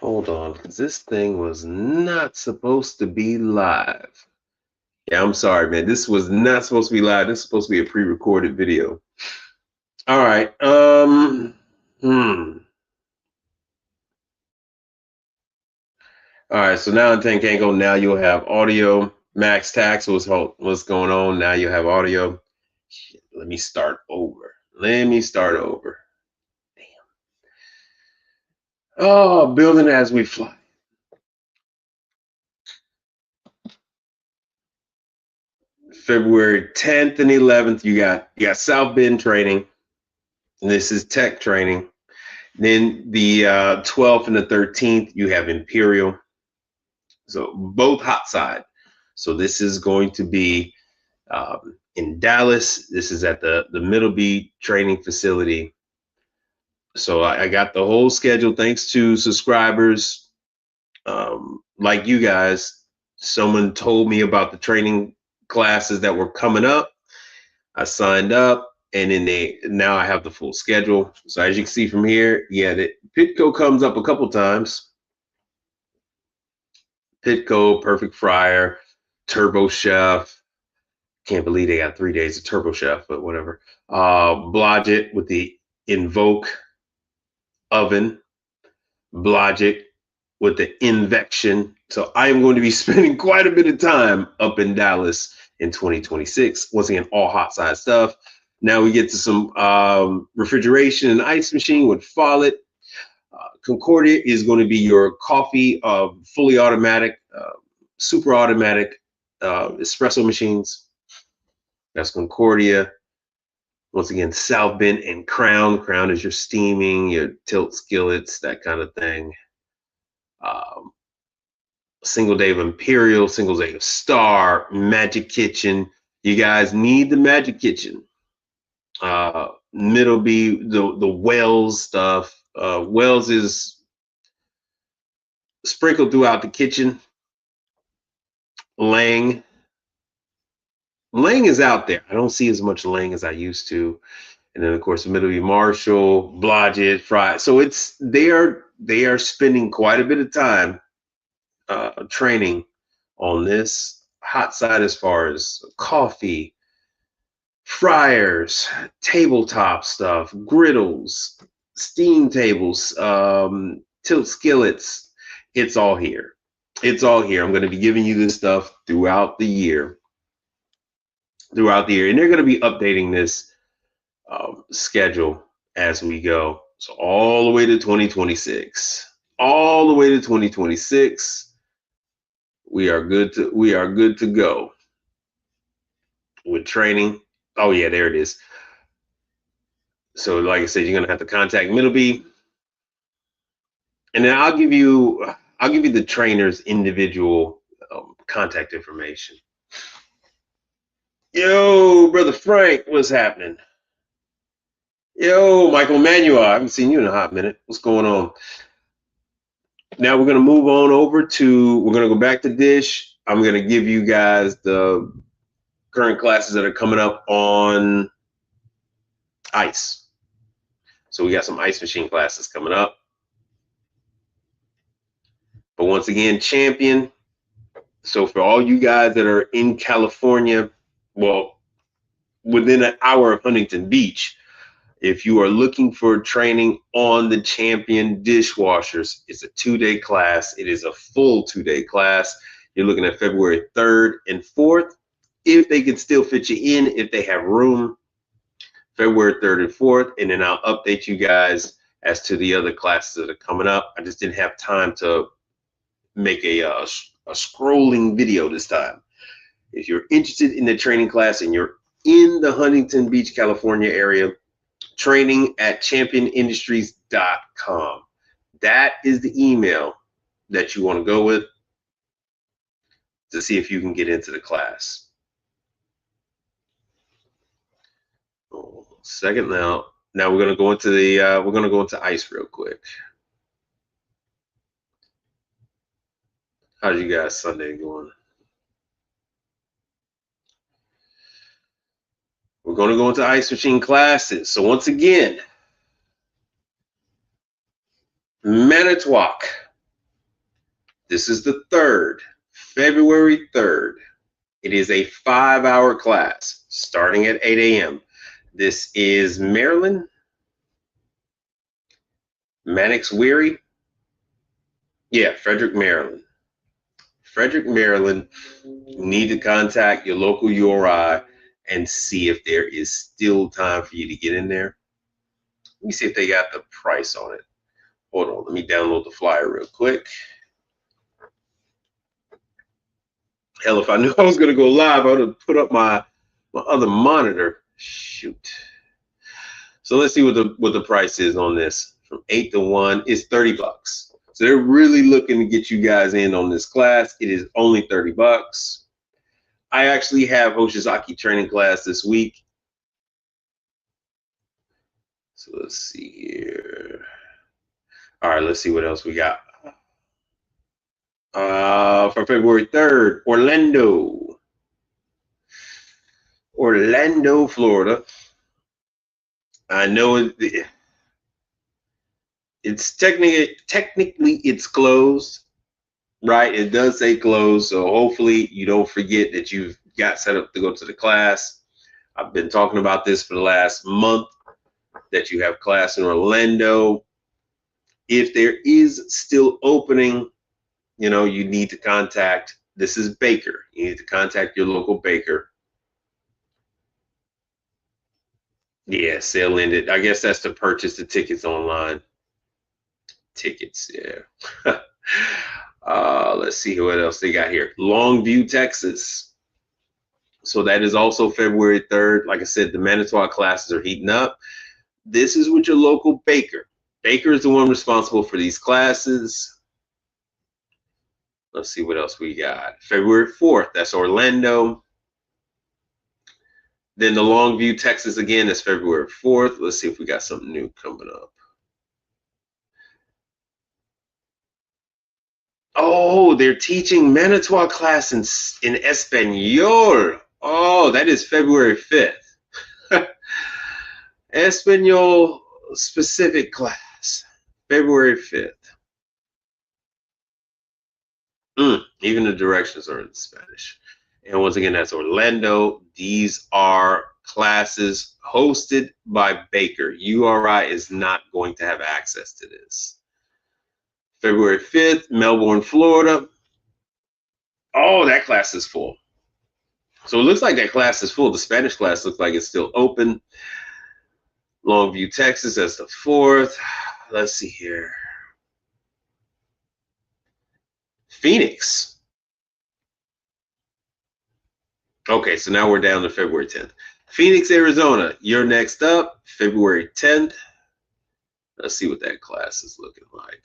Hold on, because this thing was not supposed to be live. Yeah, I'm sorry, man. This was not supposed to be live. This is supposed to be a pre-recorded video. All right. All right. So now in 10 can't go. Now you'll have audio. Max tax was what's going on. Now you have audio. Shit, let me start over. Let me start over. Damn. Oh, building as we fly. February 10th and 11th, you got South Bend training. This is tech training. Then the 12th and the 13th, you have Imperial. So both hot side. So this is going to be in Dallas. This is at the Middleby training facility. So I got the whole schedule thanks to subscribers like you guys. Someone told me about the training classes that were coming up. I signed up, and then now I have the full schedule. So as you can see from here, yeah, the Pitco comes up a couple times. Pitco, Perfect Fryer, Turbo Chef. Can't believe they got 3 days of Turbo Chef, but whatever. Blodgett with the Invoke oven. Blodgett with the Invection. So I am going to be spending quite a bit of time up in Dallas in 2026. Once again, all hot side stuff. Now we get to some refrigeration and ice machine with Follett. Concordia is going to be your coffee, fully automatic, super automatic espresso machines. That's Concordia. Once again, South Bend and Crown. Crown is your steaming, your tilt skillets, that kind of thing. Um, single day of Imperial, single day of Star, Magic Kitchen. You guys need the Magic Kitchen. Middleby, the Wells stuff. Wells is sprinkled throughout the kitchen. Lang. Lang is out there. I don't see as much Lang as I used to. And then of course Middleby Marshall, Blodgett, Fry. So they are spending quite a bit of time training on this hot side as far as coffee, fryers, tabletop stuff, griddles, steam tables, tilt skillets. It's all here. It's all here. I'm going to be giving you this stuff throughout the year. Throughout the year. And they're going to be updating this schedule as we go. So all the way to 2026. All the way to 2026. We are good to go with training. Oh yeah, there it is. So like I said, you're gonna have to contact Middleby, and then I'll give you the trainer's individual contact information. Yo, brother Frank, what's happening? Yo, Michael Manuel, I haven't seen you in a hot minute. What's going on? Now we're gonna move on over to. We're gonna go back to Dish. I'm gonna give you guys the current classes that are coming up on ice. So we got some ice machine classes coming up. But once again, champion. So for all you guys that are in California, well, within an hour of Huntington Beach, if you are looking for training on the champion dishwashers, it's a 2-day class. It is a full 2-day class. You're looking at February 3rd and 4th. If they can still fit you in, if they have room, February 3rd and 4th. And then I'll update you guys as to the other classes that are coming up. I just didn't have time to make a scrolling video this time. If you're interested in the training class and you're in the Huntington Beach, California area, training at championindustries.com. That is the email that you want to go with to see if you can get into the class. Second now. Now we're gonna go into ice real quick. How's you guys Sunday going? We're going to go into ice machine classes. So once again, Manitowoc, This is the 3rd, February 3rd. It is a 5-hour class starting at 8 a.m. This is Maryland, Mannix Weary. Yeah, Frederick, Maryland. Frederick, Maryland. You need to contact your local URI and see if there is still time for you to get in there. Let me see if they got the price on it. Hold on, let me download the flyer real quick. Hell, if I knew I was going to go live, I would have put up my other monitor. Shoot. So let's see what the price is on this. From 8 to 1 is $30. So they're really looking to get you guys in on this class. It is only $30. I actually have Hoshizaki training class this week. So let's see here. All right, let's see what else we got. For February 3rd, Orlando, Florida. I know it's technically it's closed, right? It does say closed, so hopefully you don't forget that you've got set up to go to the class. I've been talking about this for the last month, that you have class in Orlando. If there is still opening, you need to contact, this is Baker. You need to contact your local Baker. Yeah, sale ended. I guess that's to purchase the tickets online. Tickets, yeah. Let's see what else they got here. Longview, Texas. So that is also February 3rd. Like I said, the Manitowoc classes are heating up. This is with your local Baker. Baker is the one responsible for these classes. Let's see what else we got. February 4th, that's Orlando. Then the Longview, Texas again is February 4th. Let's see if we got something new coming up. Oh, they're teaching Manitowoc class in Espanol. Oh, that is February 5th. Espanol specific class, February 5th. Even the directions are in Spanish. And once again, that's Orlando. These are classes hosted by Baker. URI is not going to have access to this. February 5th, Melbourne, Florida. Oh, that class is full. So it looks like that class is full. The Spanish class looks like it's still open. Longview, Texas, that's the 4th. Let's see here. Phoenix. Okay, so now we're down to February 10th. Phoenix, Arizona, you're next up, February 10th. Let's see what that class is looking like.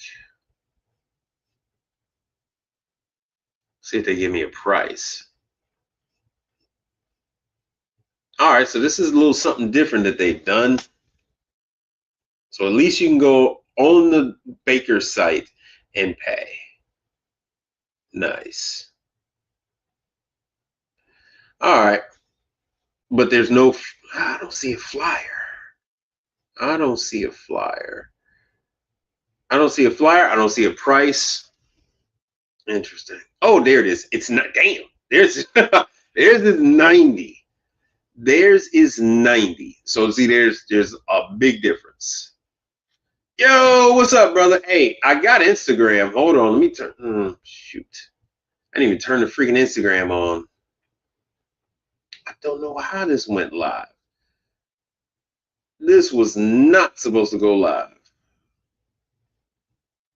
See if they give me a price. All right, so this is a little something different that they've done. So at least you can go on the Baker site and pay. Nice. All right. But there's no, I don't see a flyer. I don't see a flyer. I don't see a flyer. I don't see a price. Interesting. Oh, there it is. It's not, damn. There's is 90. Theirs is 90. So see, there's a big difference. Yo, what's up, brother? Hey, I got Instagram. Hold on, let me turn. Shoot, I didn't even turn the freaking Instagram on. I don't know how this went live. This was not supposed to go live.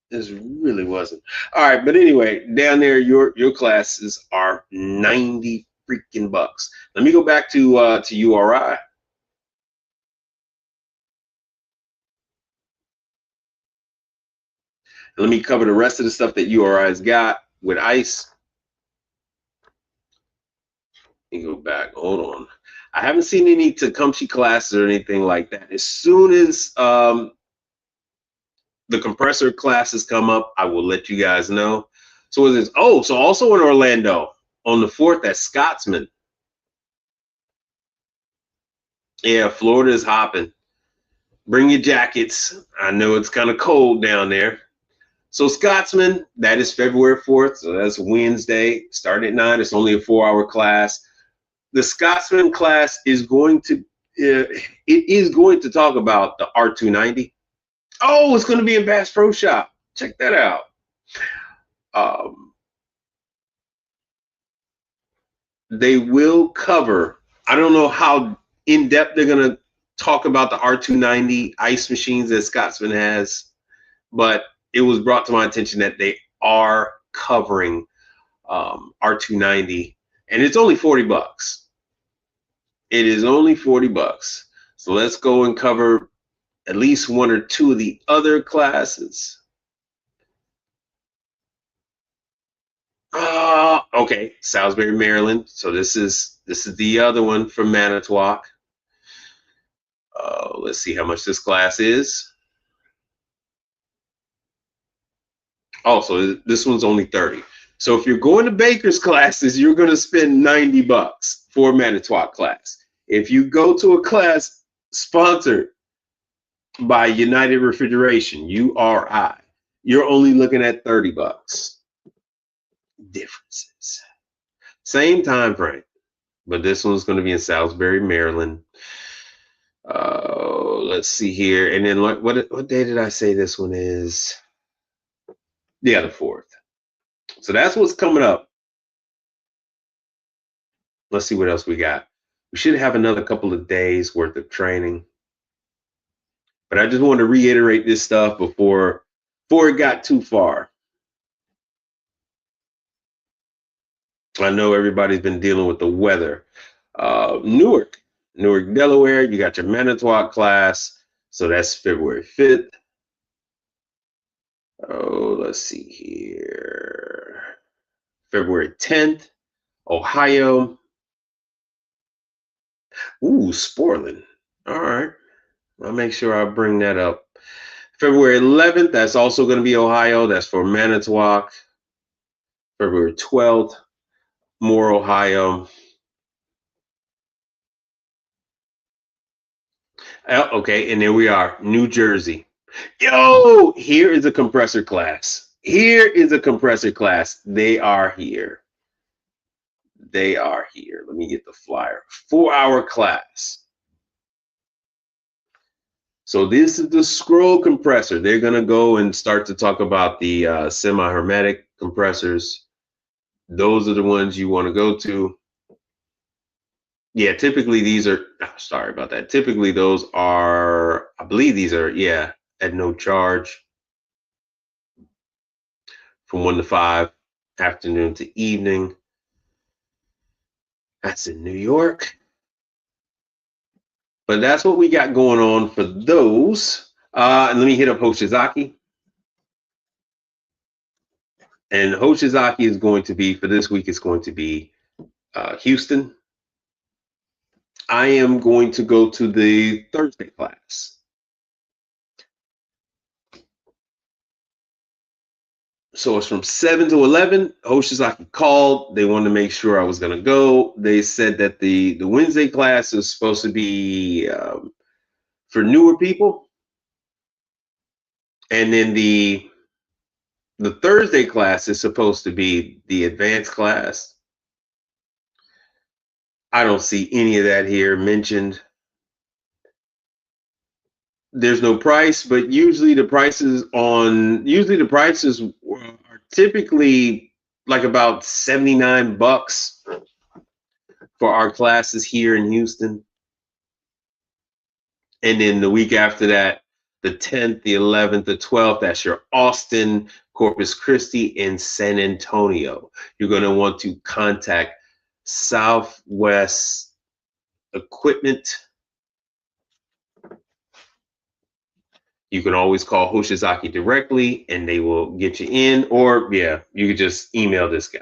This really wasn't. All right, but anyway, down there, your classes are 90 freaking bucks. Let me go back to URI. Let me cover the rest of the stuff that URI's got with ICE. Let me go back. Hold on. I haven't seen any Tecumseh classes or anything like that. As soon as the compressor classes come up, I will let you guys know. So what is this? Oh, so also in Orlando on the 4th, that's Scotsman. Yeah, Florida is hopping. Bring your jackets. I know it's kind of cold down there. So Scotsman, that is February 4th. So that's Wednesday, starting at 9. It's only a 4-hour class. The Scotsman class is going to talk about the R290. Oh, it's going to be in Bass Pro Shop. Check that out. They will cover, I don't know how in depth they're going to talk about the R290 ice machines that Scotsman has, but it was brought to my attention that they are covering R290, and it's only $40. It is only $40. So let's go and cover at least one or two of the other classes. Okay, Salisbury, Maryland. So this is the other one from Manitowoc. Let's see how much this class is. Also, this one's only 30. So if you're going to Baker's classes, you're going to spend $90 for a Manitowoc class. If you go to a class sponsored by United Refrigeration, URI, you're only looking at $30. Differences. Same time frame, but this one's going to be in Salisbury, Maryland. Let's see here. And then what day did I say this one is? Yeah, the 4th. So that's what's coming up. Let's see what else we got. We should have another couple of days worth of training. But I just wanted to reiterate this stuff before it got too far. I know everybody's been dealing with the weather. Newark, Delaware, you got your Manitowoc class. So that's February 5th. Oh, let's see here. February 10th, Ohio. Ooh, Sportland. All right. I'll make sure I bring that up. February 11th, that's also going to be Ohio. That's for Manitowoc. February 12th, Moore, Ohio. Okay, and there we are, New Jersey. Yo, here is a compressor class. Here is a compressor class. They are here. They are here. Let me get the flyer. 4-hour class. So this is the scroll compressor. They're going to go and start to talk about the semi-hermetic compressors. Those are the ones you want to go to. Yeah, typically these are, sorry about that. Typically those are, I believe these are, yeah, at no charge from 1 to 5, afternoon to evening. That's in New York. But that's what we got going on for those. And let me hit up Hoshizaki. And Hoshizaki is going to be, for this week, it's going to be Houston. I am going to go to the Thursday class. So it's from 7 to 11. Hoshizaki called. They wanted to make sure I was going to go. They said that the Wednesday class is supposed to be for newer people. And then the Thursday class is supposed to be the advanced class. I don't see any of that here mentioned. There's no price, but usually the prices are typically like about $79 for our classes here in Houston. And then the week after that, the 10th, the 11th, the 12th, that's your Austin, Corpus Christi, and San Antonio. You're going to want to contact Southwest Equipment. You can always call Hoshizaki directly and they will get you in, or yeah, you could just email this guy.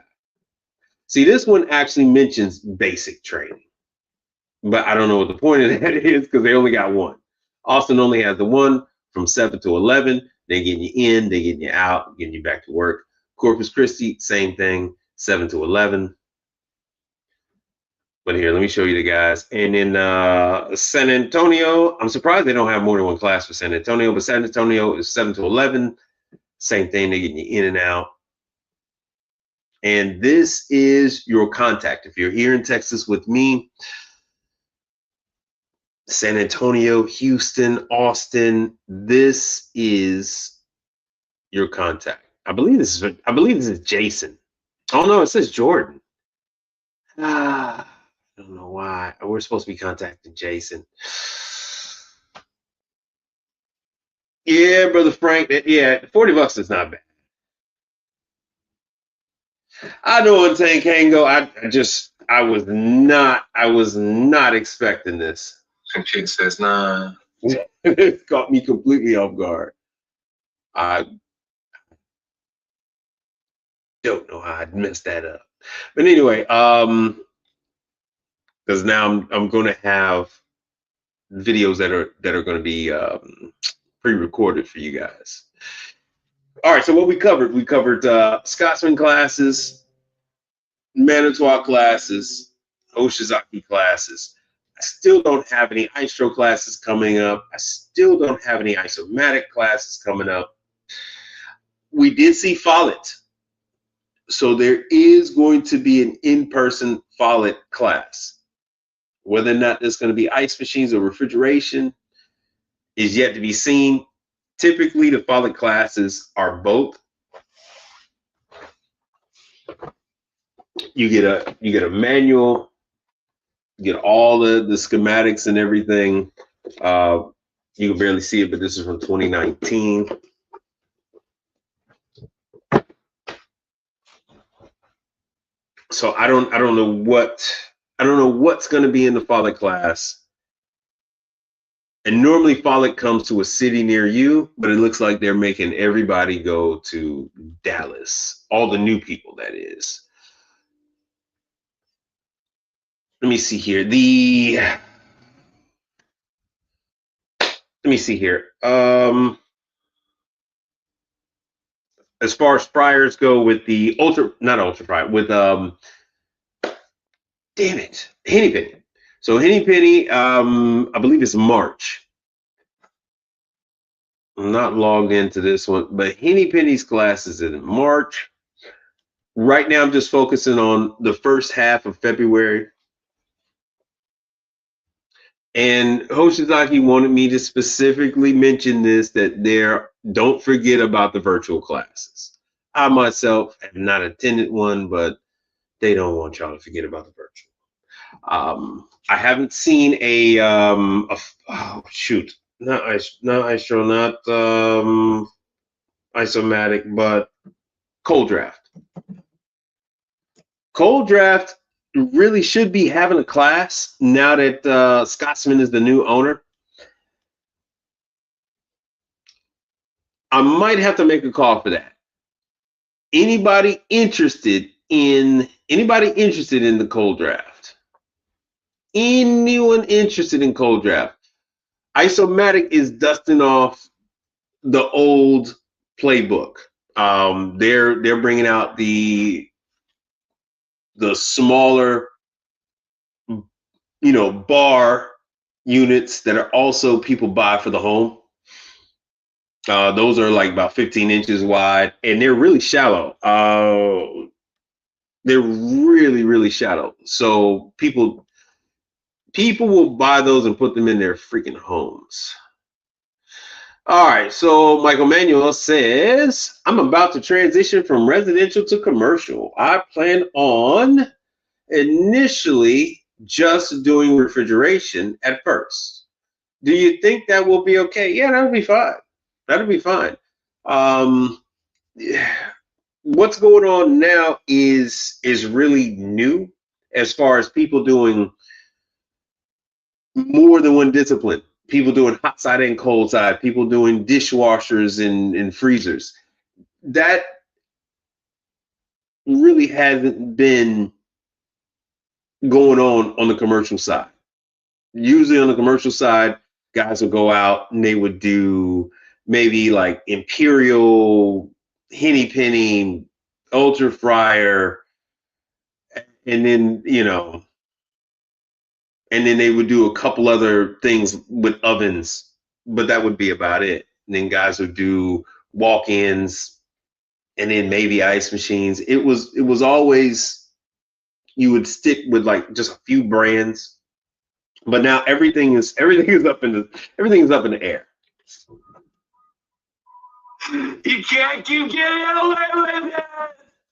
See, this one actually mentions basic training, but I don't know what the point of that is because they only got one. Austin only has the one from 7 to 11. They getting you in, they getting you out, getting you back to work. Corpus Christi, same thing, 7 to 11. But here, let me show you the guys. And in San Antonio, I'm surprised they don't have more than one class for San Antonio, but San Antonio is 7 to 11. Same thing, they're getting you in and out. And this is your contact. If you're here in Texas with me, San Antonio, Houston, Austin, this is your contact. I believe this is Jason. Oh no, it says Jordan. I don't know why. We're supposed to be contacting Jason. Yeah, brother Frank. Yeah, $40 is not bad. I know Tank Tango. I was not expecting this. Chick says nah. It caught me completely off guard. I don't know how I'd messed that up. But anyway, because now I'm going to have videos that are going to be pre-recorded for you guys. All right, so what we covered Scotsman classes, Manitowoc classes, Oshizaki classes. I still don't have any Istro classes coming up. I still don't have any isomatic classes coming up. We did see Follett. So there is going to be an in-person Follett class. Whether or not there's going to be ice machines or refrigeration is yet to be seen. Typically, the Follett classes are both. You get a manual, you get all the schematics and everything. You can barely see it, but this is from 2019. So I don't know what's going to be in the Follett class. And normally Follett comes to a city near you, but it looks like they're making everybody go to Dallas. All the new people, that is. Let me see here. Let me see here. As far as fryers go, with the not ultra fryer, with damn it, Henny Penny. So Henny Penny, I believe it's March. I'm not logged into this one, but Henny Penny's class is in March. Right now, I'm just focusing on the first half of February. And Hoshizaki wanted me to specifically mention this, that don't forget about the virtual classes. I myself have not attended one, but they don't want y'all to forget about the virtual. I haven't seen oh shoot, not Istro, not isomatic, but Cold Draft. Cold Draft really should be having a class now that Scotsman is the new owner. I might have to make a call for that. Anybody interested in the Cold Draft? Anyone interested in Cold Draft? Isomatic is dusting off the old playbook. They're bringing out the smaller, bar units that are also people buy for the home. Those are like about 15 inches wide, and they're really shallow. They're really, really shallow. So people will buy those and put them in their freaking homes. All right, so Michael Manuel says, I'm about to transition from residential to commercial. I plan on initially just doing refrigeration at first. Do you think that will be okay? Yeah, that'll be fine. That'll be fine. What's going on now is really new as far as people doing more than one discipline. People doing hot side and cold side, people doing dishwashers and freezers. That really hasn't been going on the commercial side. Usually on the commercial side, guys will go out and they would do maybe like Imperial, Henny Penny, Ultra Fryer, and then, and then they would do a couple other things with ovens, but that would be about it. And then guys would do walk-ins, and then maybe ice machines. It was always, you would stick with like just a few brands, but now everything is up in the air. You can't keep getting away with it.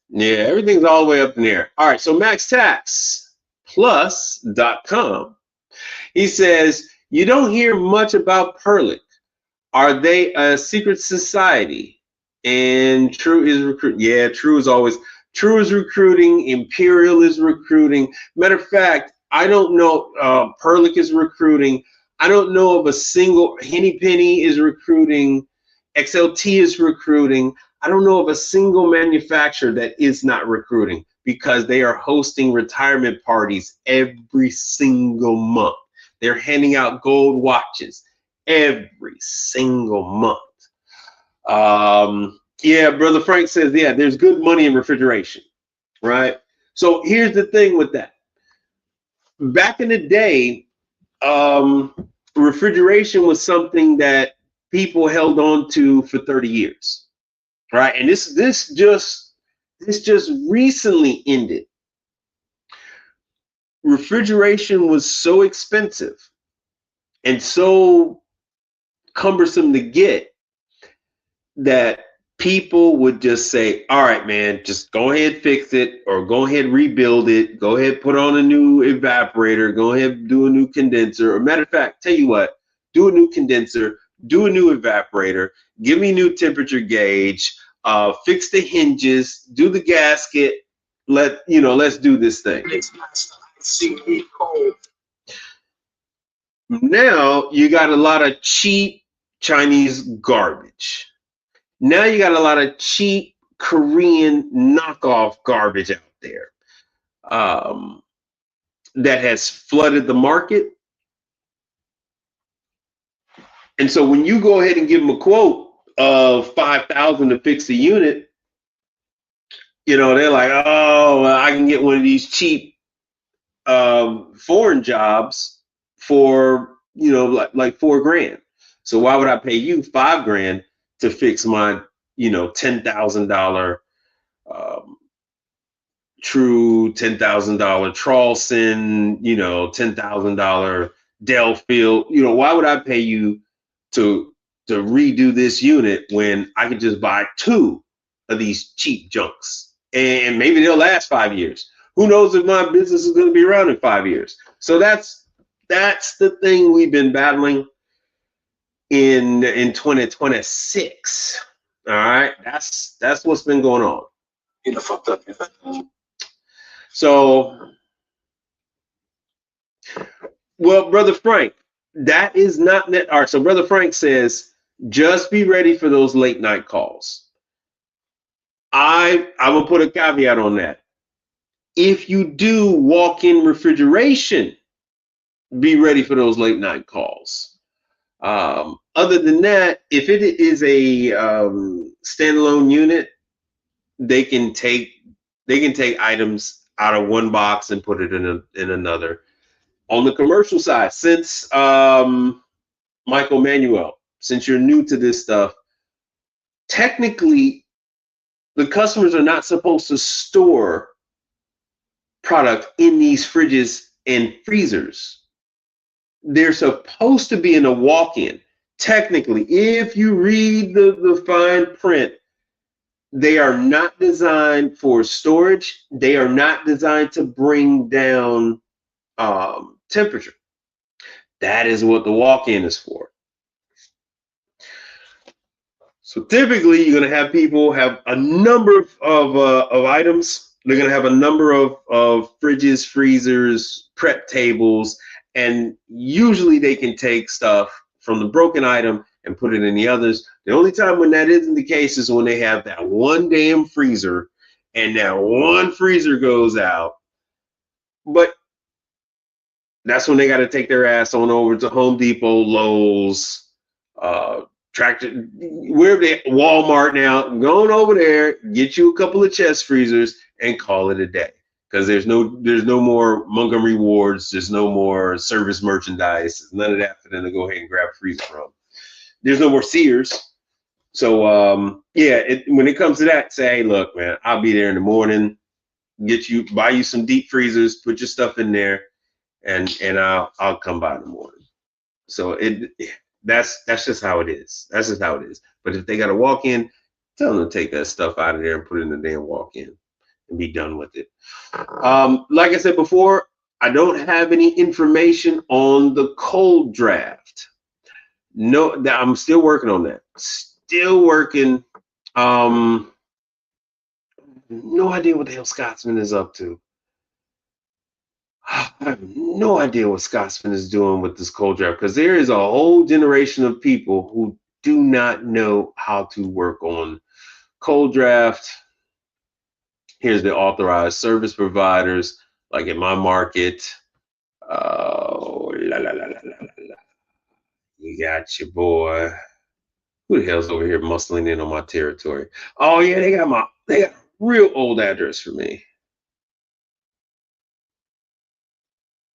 Yeah, everything's all the way up in the air. All right, so MaxTaxPlus.com. He says, you don't hear much about Perlic. Are they a secret society? And True is recruiting. Yeah, True is recruiting. Imperial is recruiting. Matter of fact, I don't know. Perlic is recruiting. I don't know of a single. Henny Penny is recruiting. XLT is recruiting. I don't know of a single manufacturer that is not recruiting, because they are hosting retirement parties every single month. They're handing out gold watches every single month. Yeah, Brother Frank says, yeah, there's good money in refrigeration, right? So here's the thing with that. Back in the day, refrigeration was something that people held on to for 30 years, right? And this just recently ended. Refrigeration was so expensive and so cumbersome to get that people would just say, all right, man, just go ahead, fix it, or go ahead, rebuild it. Go ahead, put on a new evaporator. Go ahead, do a new condenser. Or matter of fact, tell you what, do a new condenser, do a new evaporator, give me new temperature gauge, fix the hinges, do the gasket. Let's do this thing. Now you got a lot of cheap Chinese garbage. Now you got a lot of cheap Korean knockoff garbage out there that has flooded the market. And so when you go ahead and give them a quote of $5,000 to fix the unit, they're like, oh, well, I can get one of these cheap foreign jobs for like $4,000. So why would I pay you $5,000 to fix my $10,000 True, $10,000 Tralson, $10,000 Delfield? Why would I pay you to redo this unit when I could just buy 2 of these cheap junks and maybe they'll last 5 years? Who knows if my business is going to be around in 5 years? So that's the thing we've been battling in 2026. All right, that's what's been going on. So, well, Brother Frank, that is not net. All right, so Brother Frank says, just be ready for those late night calls. I will put a caveat on that. If you do walk-in refrigeration, be ready for those late night calls. Other than that, if it is a standalone unit, they can take items out of one box and put it in another. On the commercial side, since Michael Manuel, since you're new to this stuff, technically the customers are not supposed to store product in these fridges and freezers. They're supposed to be in a walk-in. Technically, if you read the fine print, they are not designed for storage. They are not designed to bring down temperature. That is what the walk-in is for. So typically, you're going to have people have a number of items. They're going to have a number of fridges, freezers, prep tables, and usually they can take stuff from the broken item and put it in the others. The only time when that isn't the case is when they have that one damn freezer and that one freezer goes out. But that's when they got to take their ass on over to Home Depot, Lowe's, Tractor, wherever they, Walmart now, going over there, get you a couple of chest freezers and call it a day. Because there's no more Montgomery Wards, there's no more service merchandise, none of that for them to go ahead and grab a freezer from. There's no more Sears. So yeah, when it comes to that, say, hey, look, man, I'll be there in the morning. Buy you some deep freezers, put your stuff in there, and I'll come by in the morning. So that's just how it is. That's just how it is. But if they got to walk in, tell them to take that stuff out of there and put it in the damn walk in and be done with it. Like I said before, I don't have any information on the cold draft. No, I'm still working on that. Still working. No idea what the hell Scotsman is up to. I have no idea what Scotsman is doing with this cold draft, because there is a whole generation of people who do not know how to work on cold draft. Here's the authorized service providers, like in my market. Oh, you got your boy. Who the hell's over here muscling in on my territory? Oh yeah, they got a real old address for me.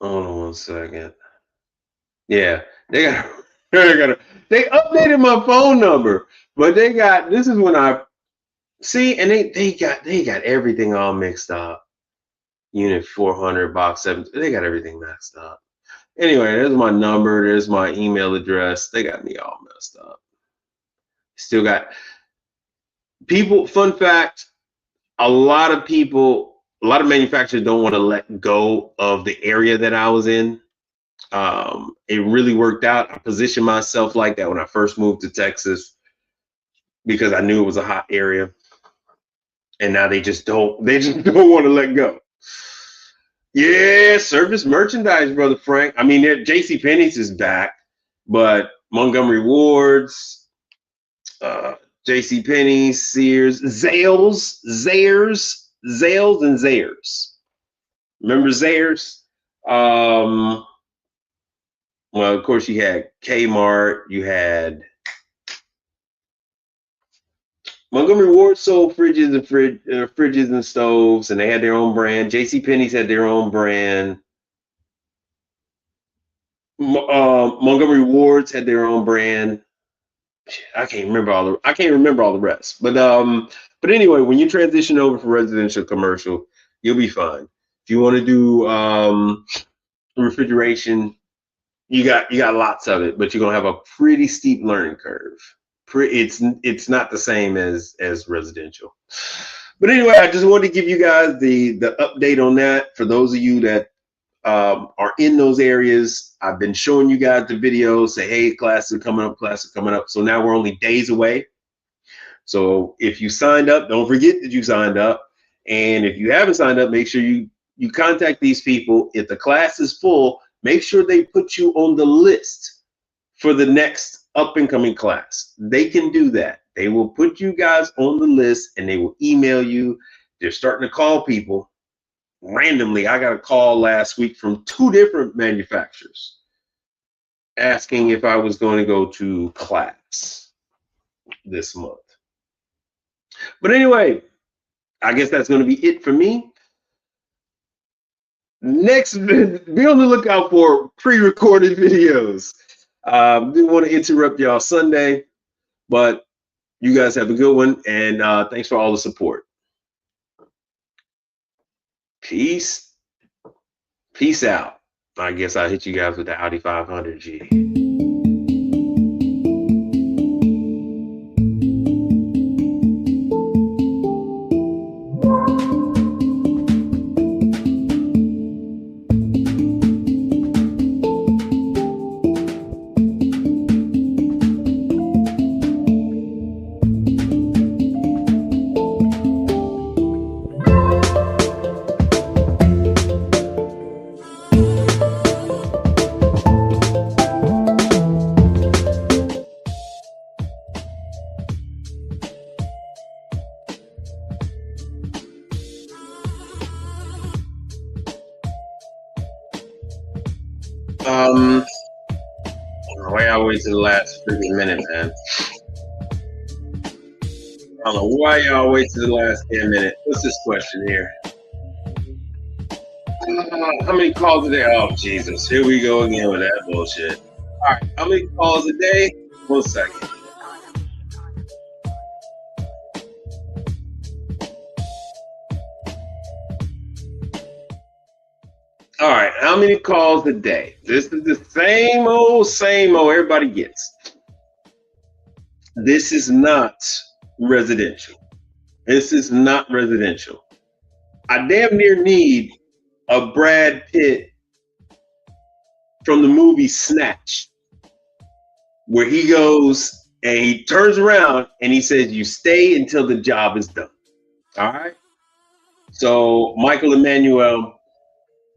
Hold on one second. Yeah, they got they updated my phone number, but this is when I see, and they got everything all mixed up. Unit 400, box 7, they got everything messed up. Anyway, there's my number, there's my email address. They got me all messed up. Still got people, fun fact, a lot of manufacturers don't want to let go of the area that I was in. It really worked out. I positioned myself like that when I first moved to Texas because I knew it was a hot area, and now they just don't want to let go. Yeah, service merchandise, brother Frank. I mean, JCPenney's is back, but Montgomery Ward's, JCPenney's, Sears, Zales, and Zayres. Remember Zayres? Well, of course, you had Kmart, you had Montgomery Ward sold fridges and stoves, and they had their own brand. JCPenney's had their own brand. Montgomery Ward's had their own brand. I can't remember all the rest. But anyway, when you transition over from residential to commercial, you'll be fine. If you want to do refrigeration, you got lots of it, but you're gonna have a pretty steep learning curve. It's not the same as residential. But anyway, I just wanted to give you guys the update on that. For those of you that are in those areas, I've been showing you guys the videos, say, hey, classes are coming up. So now we're only days away. So if you signed up, don't forget that you signed up. And if you haven't signed up, make sure you contact these people. If the class is full, make sure they put you on the list for the next up and coming class. They can do that. They will put you guys on the list and they will email you. They're starting to call people randomly. I got a call last week from 2 different manufacturers asking if I was going to go to class this month. But anyway, I guess that's going to be it for me. Next, be on the lookout for pre-recorded videos. Didn't want to interrupt y'all Sunday, but you guys have a good one, and thanks for all the support. Peace out. I guess I'll hit you guys with the Audi 500G. Why y'all wait to the last freaking minute, man? I don't know why y'all wait to the last 10 minutes. What's this question here? How many calls a day? Oh, Jesus. Here we go again with that bullshit. All right. How many calls a day? 1 second. All right, how many calls a day? This is the same old everybody gets. This is not residential. This is not residential. I damn near need a Brad Pitt from the movie Snatch, where he goes and he turns around and he says, "You stay until the job is done." All right. So, Michael Emmanuel,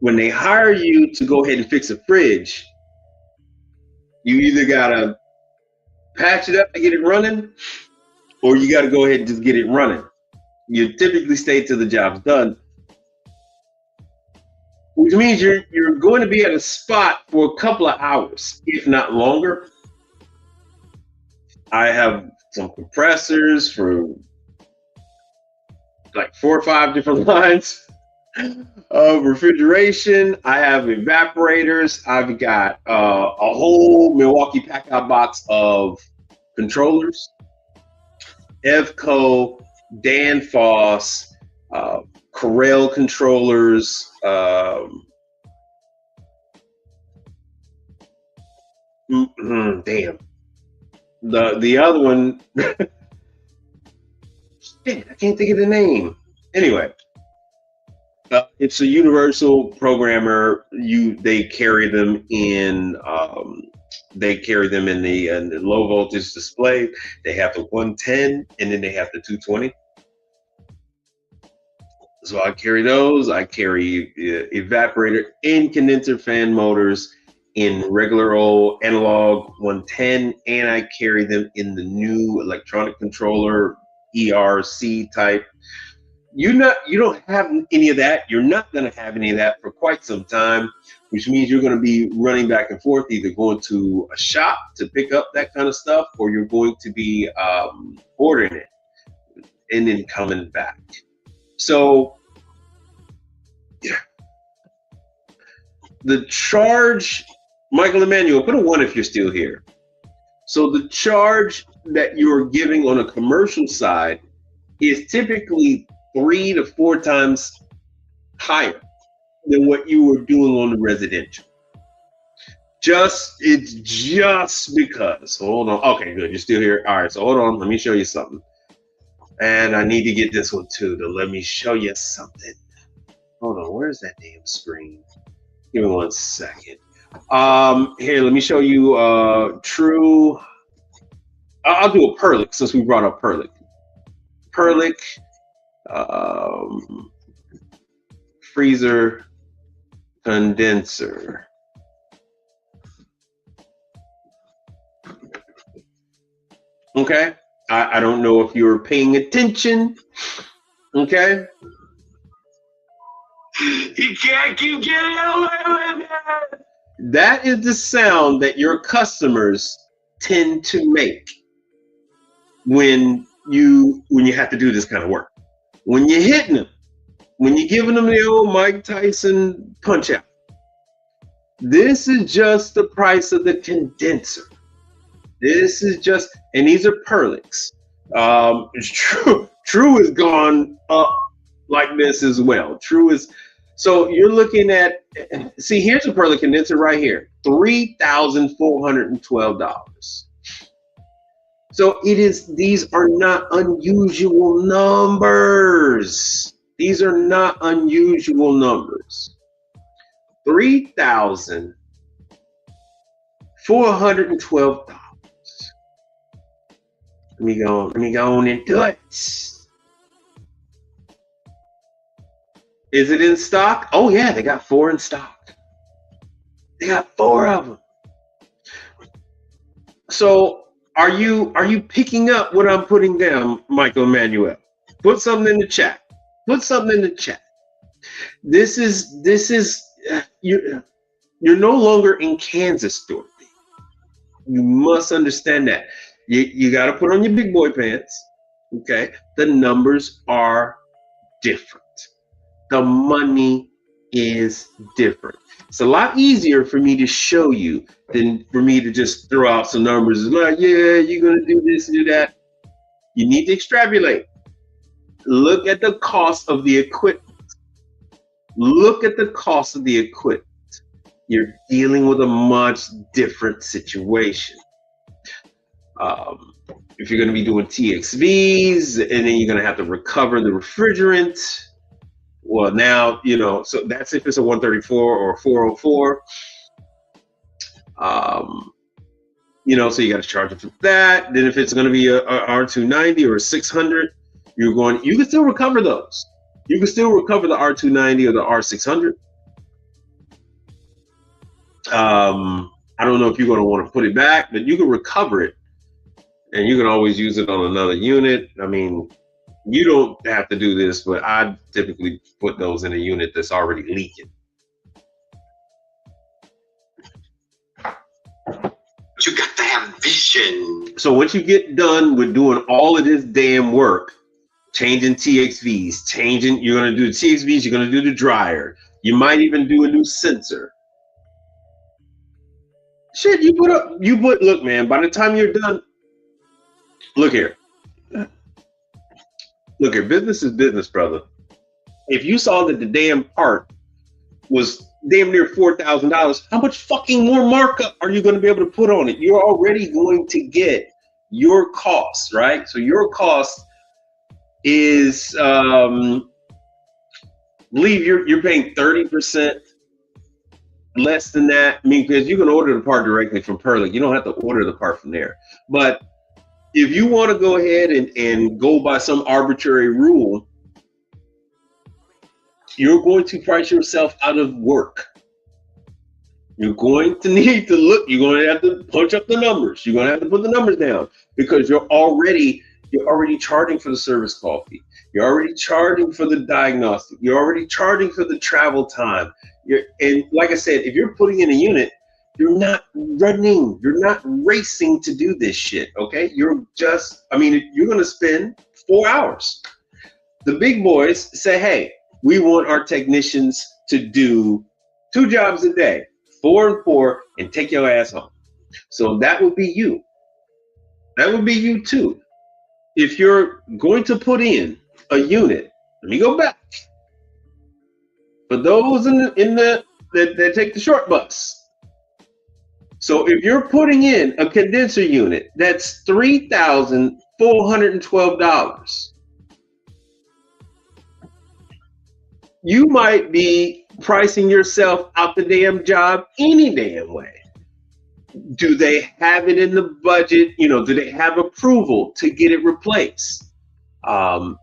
when they hire you to go ahead and fix a fridge, you either gotta patch it up to get it running, or you gotta go ahead and just get it running. You typically stay till the job's done, which means you're going to be at a spot for a couple of hours, if not longer. I have some compressors for like 4 or 5 different lines of refrigeration. I have evaporators. I've got a whole Milwaukee Packout box of controllers, Evco, Danfoss, Corel controllers. Damn. The other one, shit, I can't think of the name. Anyway, it's a universal programmer. They carry them in. The low voltage display. They have the 110, and then they have the 220. So I carry those. I carry evaporator and condenser fan motors in regular old analog 110, and I carry them in the new electronic controller ERC type. You don't have any of that. You're not going to have any of that for quite some time, which means you're going to be running back and forth, either going to a shop to pick up that kind of stuff, or you're going to be ordering it and then coming back. So yeah. The charge, Michael Emmanuel, put a 1 if you're still here. So the charge that you're giving on a commercial side is typically 3 to 4 times higher than what you were doing on the residential. It's just because. Hold on. Okay, good. You're still here. All right. So hold on. Let me show you something. And I need to get this one too. To let me show you something. Hold on. Where's that damn screen? Give me 1 second. Here, let me show you True. I'll do a Perlick since we brought up Perlick. Perlick freezer condenser. Okay. I don't know if you're paying attention. Okay. You can't keep getting away with it. That is the sound that your customers tend to make when you have to do this kind of work. When you're hitting them, when you're giving them the old Mike Tyson punch out. This is just the price of the condenser. This is just, and these are Perlicks. It's true. True has gone up like this as well. True is, so you're looking at, see, here's a Perlick condenser right here, $3,412. So it is, these are not unusual numbers. These are not unusual numbers. $3,412. Let me go on into it. Is it in stock? Oh yeah, they got 4 in stock. They got 4 of them. So are you picking up what I'm putting down, Michael Emmanuel? Put something in the chat. Put something in the chat. This is you're no longer in Kansas, Dorothy. You must understand that. You got to put on your big boy pants. Okay, the numbers are different. The money is different. It's a lot easier for me to show you than for me to just throw out some numbers like, yeah, you're gonna do this and do that. You need to extrapolate. Look at the cost of the equipment. Look at the cost of the equipment. You're dealing with a much different situation. Um, if you're going to be doing TXVs and then you're going to have to recover the refrigerant, well, now, so that's if it's a 134 or a 404. So you got to charge it for that. Then if it's going to be a R290 or a 600, you can still recover those. You can still recover the R290 or the R600. I don't know if you're going to want to put it back, but you can recover it, and you can always use it on another unit. I mean, you don't have to do this, but I typically put those in a unit that's already leaking. You got damn vision. So once you get done with doing all of this damn work, changing TXVs, you're going to do the TXVs, you're going to do the dryer. You might even do a new sensor. Shit, look, man, by the time you're done, look here, business is business, brother. If you saw that the damn part was damn near $4,000, how much fucking more markup are you going to be able to put on it? You're already going to get your cost, right? So your cost is, believe you're paying 30% less than that. I mean, because you can order the part directly from Perlick. You don't have to order the part from there. But if you want to go ahead and go by some arbitrary rule, you're going to price yourself out of work. You're going to need to look. You're going to have to punch up the numbers. You're going to have to put the numbers down because you're already charging for the service call fee. You're already charging for the diagnostic. You're already charging for the travel time. And like I said, if you're putting in a unit, you're not running. You're not racing to do this shit, okay? You're going to spend 4 hours. The big boys say, hey, we want our technicians to do 2 jobs a day, 4 and 4, and take your ass home. So that would be you. That would be you too. If you're going to put in a unit, let me go back. For those that take the short bus. So if you're putting in a condenser unit, that's $3,412. You might be pricing yourself out the damn job any damn way. Do they have it in the budget? Do they have approval to get it replaced? Do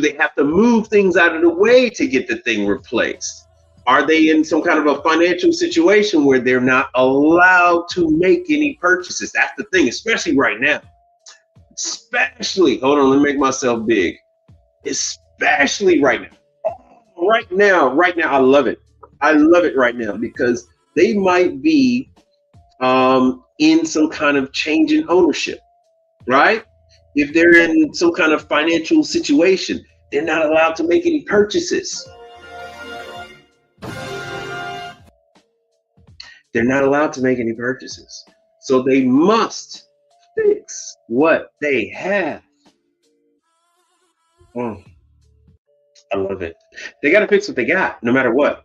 they have to move things out of the way to get the thing replaced? Are they in some kind of a financial situation where they're not allowed to make any purchases? That's the thing, especially right now. Hold on, let me make myself big. Especially right now. Right now, I love it. I love it right now because they might be in some kind of change in ownership, right? If they're in some kind of financial situation, they're not allowed to make any purchases. They're not allowed to make any purchases. So they must fix what they have. I love it. They got to fix what they got, no matter what.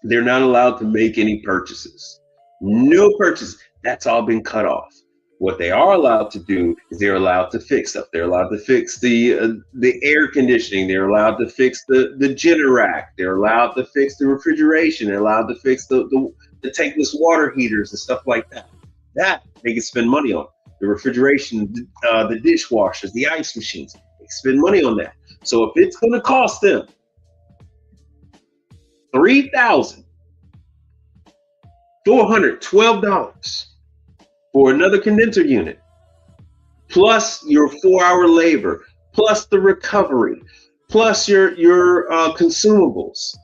They're not allowed to make any purchases. No purchases. That's all been cut off. What they are allowed to do is they're allowed to fix stuff. They're allowed to fix the air conditioning. They're allowed to fix the Generac. They're allowed to fix the refrigeration. They're allowed to fix the tankless water heaters and stuff like that. That they can spend money on. The refrigeration, the dishwashers, the ice machines. They can spend money on that. So if it's going to cost them $3,412 for another condenser unit, plus your 4-hour labor, plus the recovery, plus your consumables,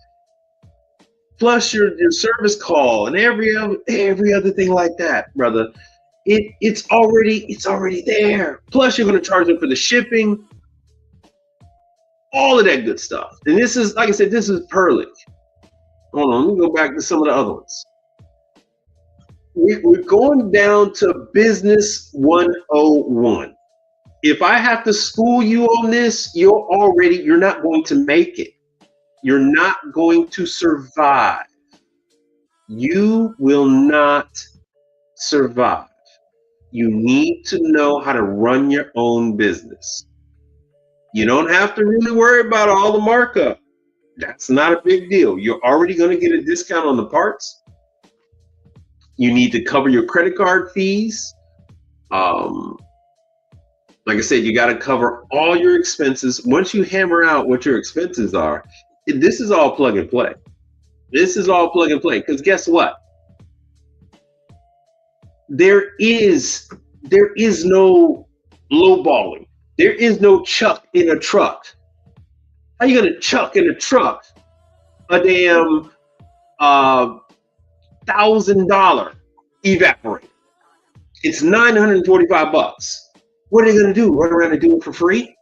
plus your service call, and every other thing like that, brother. It's already there. Plus, you're going to charge them for the shipping, all of that good stuff. And this is, like I said, this is Perlick. Hold on, let me go back to some of the other ones. We're going down to business 101. If I have to school you on this, you're not going to make it. You're not going to survive. You will not survive. You need to know how to run your own business. You don't have to really worry about all the markup. That's not a big deal. You're already going to get a discount on the parts. You need to cover your credit card fees. Um, like I said, you got to cover all your expenses. Once you hammer out what your expenses are, this is all plug and play. This is all plug and play. Because guess what? There is no lowballing. There is no chuck in a truck. How you gonna chuck in a truck a damn $1,000 evaporator? It's $945. What are they gonna do? Run around and do it for free?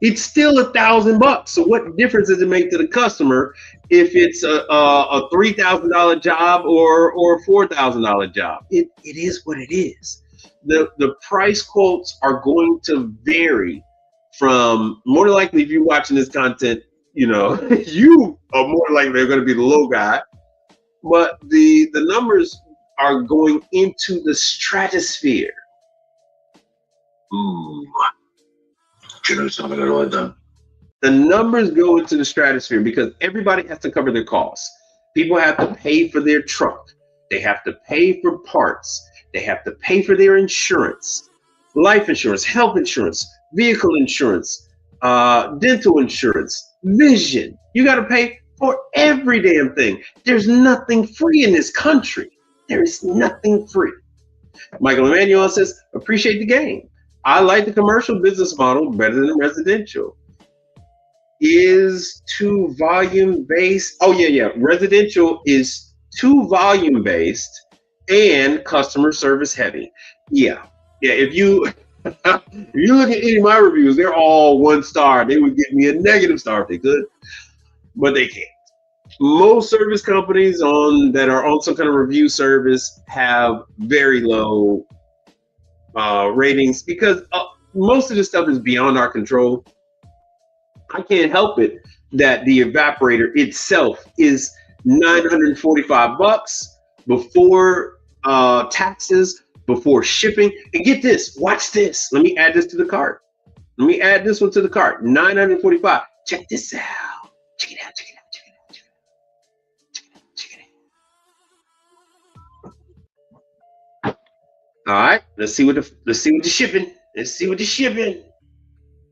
It's still $1,000. So what difference does it make to the customer if it's a $3,000 job or a $4,000 job? It is what it is. The price quotes are going to vary from, more than likely, if you're watching this content, you are more likely they're going to be the low guy. But the numbers are going into the stratosphere. Ooh. The numbers go into the stratosphere because everybody has to cover their costs. People have to pay for their truck. They have to pay for parts. They have to pay for their insurance, life insurance, health insurance, vehicle insurance, dental insurance, vision. You got to pay for every damn thing. There's nothing free in this country. There is nothing free. Michael Emmanuel says, appreciate the game. I like the commercial business model better than the residential. Is too volume based. Oh yeah. Residential is too volume based and customer service heavy. Yeah. If you if you look at any of my reviews, they're all 1 star. They would give me a negative star if they could, but they can't. Most service companies that are on some kind of review service have very low ratings because most of this stuff is beyond our control. I can't help it that the evaporator itself is $945 before taxes, before shipping. And get this, watch this. Let me add this to the cart. Let me add this one to the cart. $945. Check this out. Check it out. Check it out. Check it out. Check it out. Check it out. Check it out. All right. Let's see what the shipping. Let's see what the shipping.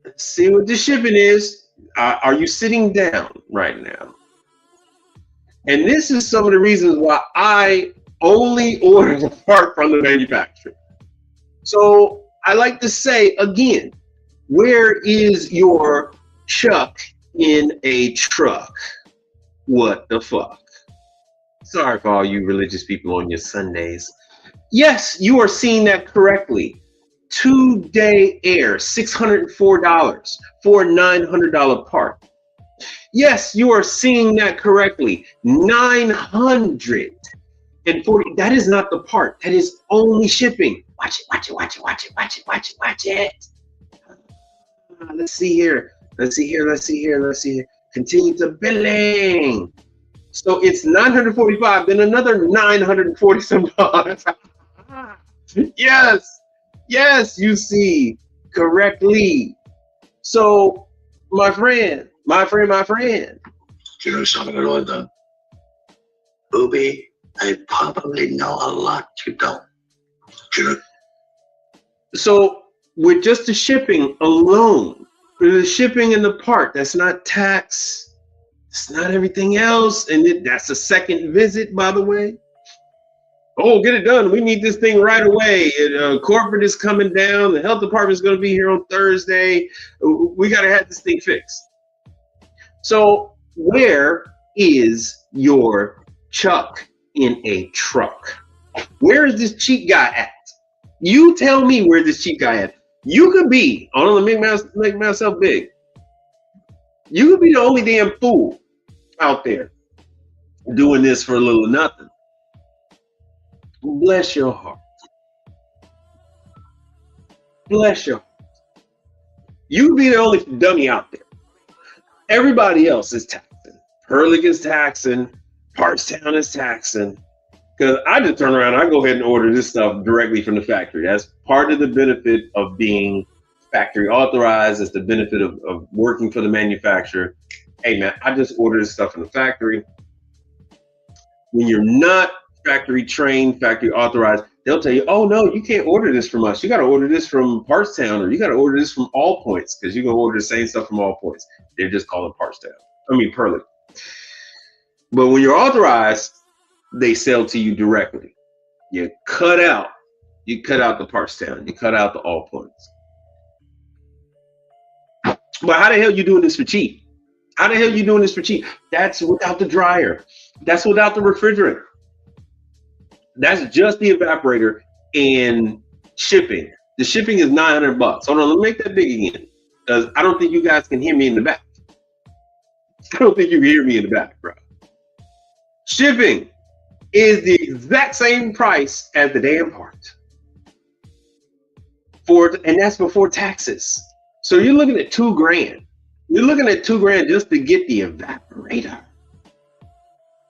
Let's see what the shipping is. Are you sitting down right now? And this is some of the reasons why I only order the part from the manufacturer. So I like to say again, where is your chuck in a truck? What the fuck? Sorry for all you religious people on your Sundays. Yes, you are seeing that correctly. 2-day air, $604 for a $900 part. Yes, you are seeing that correctly. $940. That is not the part. That is only shipping. Watch it. Let's see here. Continue to billing. So it's $945, then another $940 some dollars. Yes, you see correctly. So, my friend. Booby, I probably know a lot you don't. So, with just the shipping alone, the shipping and the part, that's not tax, it's not everything else, and that's a second visit, by the way. Oh, get it done. We need this thing right away. Corporate is coming down. The health department is going to be here on Thursday. We got to have this thing fixed. So where is your chuck in a truck? Where is this cheap guy at? You tell me where this cheap guy at. You could be, I don't want to make myself big. You could be the only damn fool out there doing this for a little of nothing. Bless your heart. Bless your heart. You be the only dummy out there. Everybody else is taxing Hurlick is taxing, Parstown is taxing. Because I just turn around and I go ahead and order this stuff directly from the factory. That's part of the benefit of being factory authorized. It's the benefit of working for the manufacturer. Hey man, I just order this stuff from the factory. When you're not factory trained, factory authorized, they'll tell you, oh no, you can't order this from us. You got to order this from Parstown, or you got to order this from All Points, because you're going to order the same stuff from All Points. They're just calling Parstown. Hurlick. But when you're authorized, they sell to you directly. You cut out the Parstown. You cut out the All Points. But how the hell you doing this for cheap? How the hell you doing this for cheap? That's without the dryer. That's without the refrigerant. That's just the evaporator and shipping. The shipping is $900. Hold on, let me make that big again, because I don't think you guys can hear me in the back. I don't think you can hear me in the back, bro. Shipping is the exact same price as the damn part. And that's before taxes. So you're looking at $2,000. You're looking at $2,000 just to get the evaporator.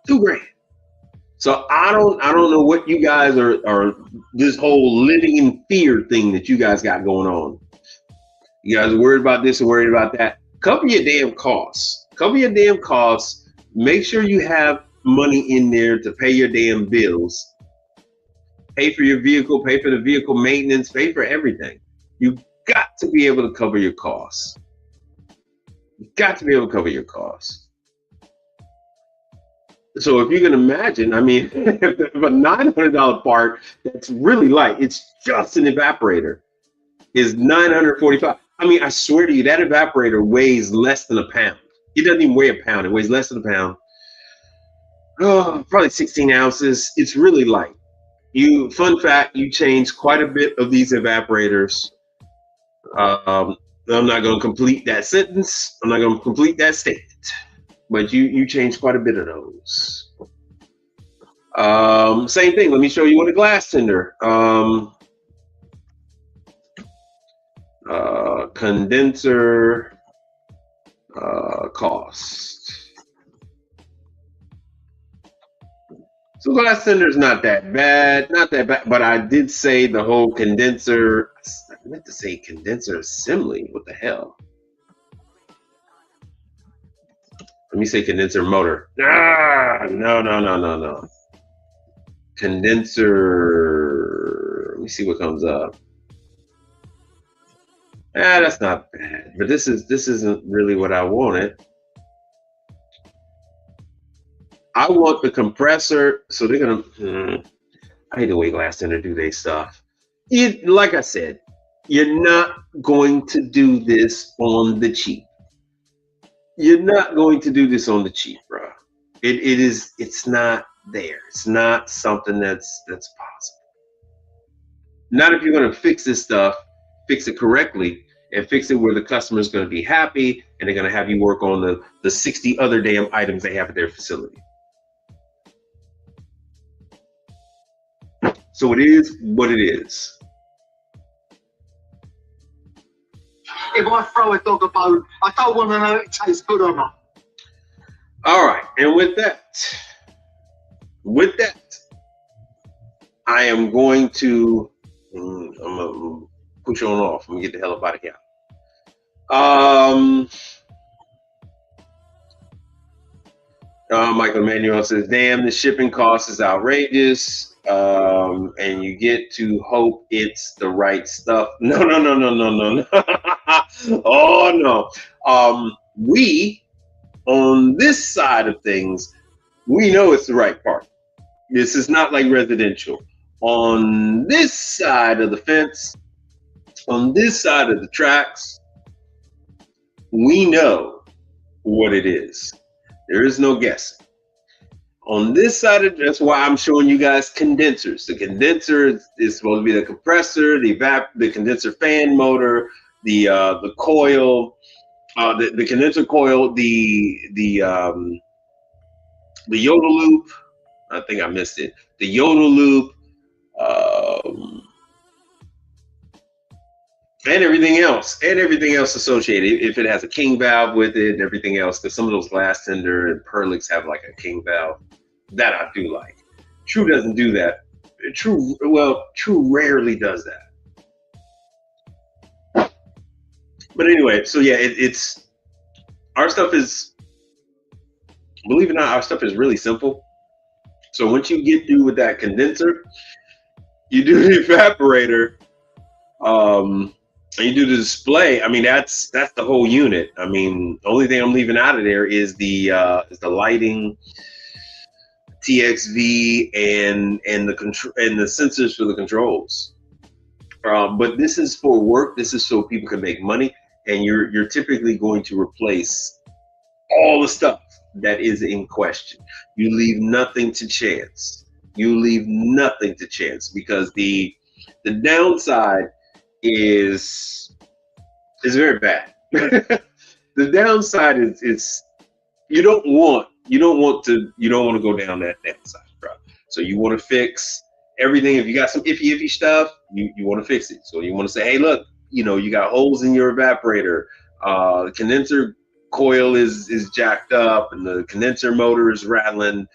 $2,000. So I don't know what you guys are this whole living in fear thing that you guys got going on. You guys are worried about this and worried about that. Cover your damn costs. Cover your damn costs. Make sure you have money in there to pay your damn bills. Pay for your vehicle, pay for the vehicle maintenance, pay for everything. You got to be able to cover your costs. You got to be able to cover your costs. So if you can imagine, I mean, if a $900 part that's really light, it's just an evaporator, is $945. I mean, I swear to you, that evaporator weighs less than a pound. It doesn't even weigh a pound. It weighs less than a pound. Oh, probably 16 ounces. It's really light. Fun fact, you change quite a bit of these evaporators. I'm not going to complete that sentence. I'm not going to complete that statement. But you change quite a bit of those. Same thing. Let me show you what a glass tender. Condenser cost. So glass tender is not that bad, but I did say the whole condenser. I meant to say condenser assembly. What the hell? Let me say condenser motor. No. Condenser. Let me see what comes up. That's not bad. But this isn't really what I wanted. I want the compressor. So they're gonna. I hate the way glass tender do their stuff. Like I said, you're not going to do this on the cheap. You're not going to do this on the cheap, bro. It's not there. It's not something that's possible. Not if you're going to fix this stuff, fix it correctly, and fix it where the customer is going to be happy, and they're going to have you work on the 60 other damn items they have at their facility. So it is what it is. If I throw a dog a bone, I don't want to know if it tastes good or not. All right, and with that, I am going to, I'm gonna push on off. I'm gonna get the hell up out of here. Michael Manuel says, "Damn, the shipping cost is outrageous." And you get to hope it's the right stuff. No. Oh no. We on this side of things, we know it's the right part. This is not like residential. On this side of the fence, on this side of the tracks, we know what it is. There is no guessing. On this side of, that's why I'm showing you guys condensers. The condenser is supposed to be the compressor, the condenser fan motor, the coil, the condenser coil, the yodel loop. I think I missed it. The yodel loop, and everything else associated. If it has a king valve with it and everything else, because some of those glass tender and Perlix have like a king valve that I do like. True doesn't do that. True rarely does that. But anyway, so yeah, it's our stuff is, believe it or not, our stuff is really simple. So once you get through with that condenser, you do the evaporator, and you do the display. I mean, that's the whole unit. I mean, the only thing I'm leaving out of there is the lighting, TXV, and the control and the sensors for the controls. But this is for work. This is so people can make money, and you're typically going to replace all the stuff that is in question. You leave nothing to chance. You leave nothing to chance because the downside is very bad. The downside is you don't want to go down that downside, bro. So you want to fix everything. If you got some iffy stuff, you want to fix it. So you want to say, hey, look, you got holes in your evaporator. The condenser coil is jacked up, and the condenser motor is rattling.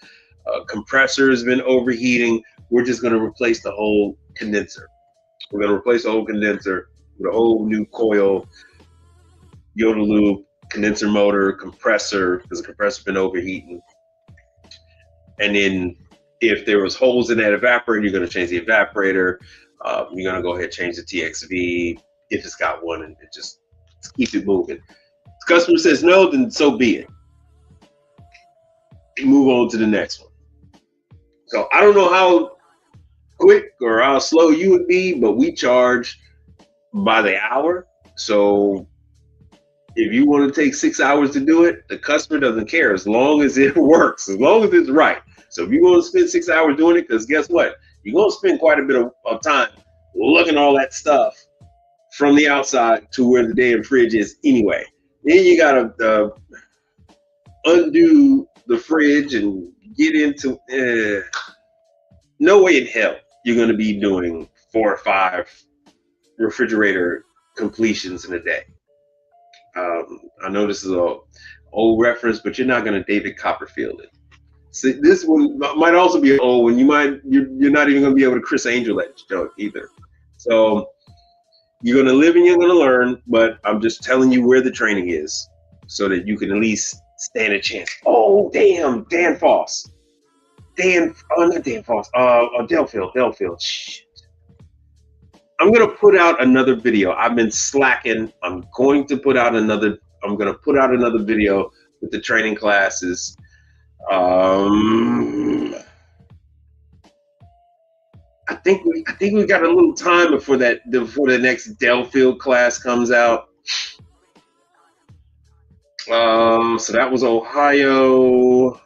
Compressor has been overheating. We're just going to replace the whole condenser. We're going to replace the whole condenser with a whole new coil, Yoda loop, condenser motor, compressor, because the compressor's been overheating. And then if there was holes in that evaporator, you're going to change the evaporator. You're going to go ahead and change the TXV if it's got one, and just keep it moving. If the customer says no, then so be it. Move on to the next one. So I don't know how quick or how slow you would be, but we charge by the hour. So if you want to take 6 hours to do it, the customer doesn't care as long as it works, as long as it's right. So if you want to spend 6 hours doing it, because guess what? You're going to spend quite a bit of time looking at all that stuff from the outside to where the damn fridge is anyway. Then you got to undo the fridge and get into no way in hell you're going to be doing 4 or 5 refrigerator completions in a day. I know this is an old reference, but you're not going to David Copperfield it. See, this one might also be an old one. You're not even going to be able to Chris Angel that joke either. So you're going to live and you're going to learn, but I'm just telling you where the training is so that you can at least stand a chance. Oh, damn, Dan Foss. Not Dan Foss. Delfield. Shit. I'm gonna put out another video. I've been slacking. I'm going to put out another video with the training classes. I think we got a little time before the next Delfield class comes out. So that was Ohio.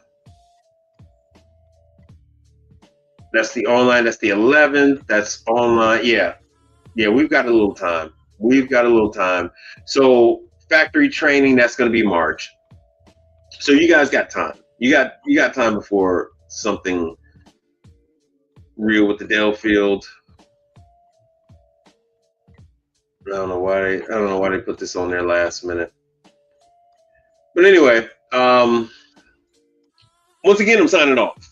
That's the online. That's the 11th. That's online. Yeah, we've got a little time. So factory training, that's going to be March. So you guys got time. You got time before something real with the Delfield. I don't know why they put this on there last minute. But anyway, once again, I'm signing off.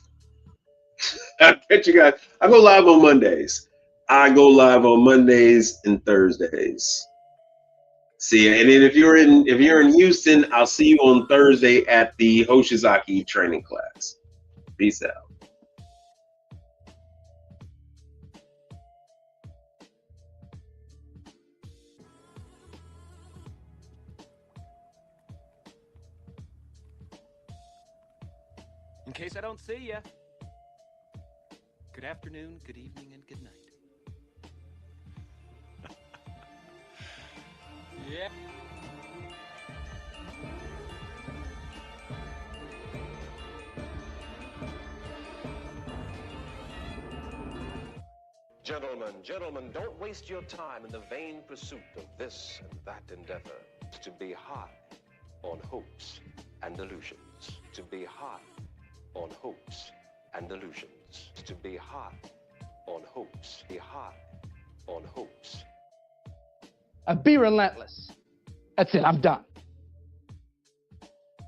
I'll catch you guys. I go live on Mondays. And Thursdays. See ya. And then if you're in Houston, I'll see you on Thursday at the Hoshizaki training class. Peace out. In case I don't see ya, good afternoon, good evening, and good night. Yeah. Gentlemen, don't waste your time in the vain pursuit of this and that endeavor. To be high on hopes and illusions. To be high on hopes and illusions. To be high on hopes. Be high on hopes and be relentless. That's it, I'm done.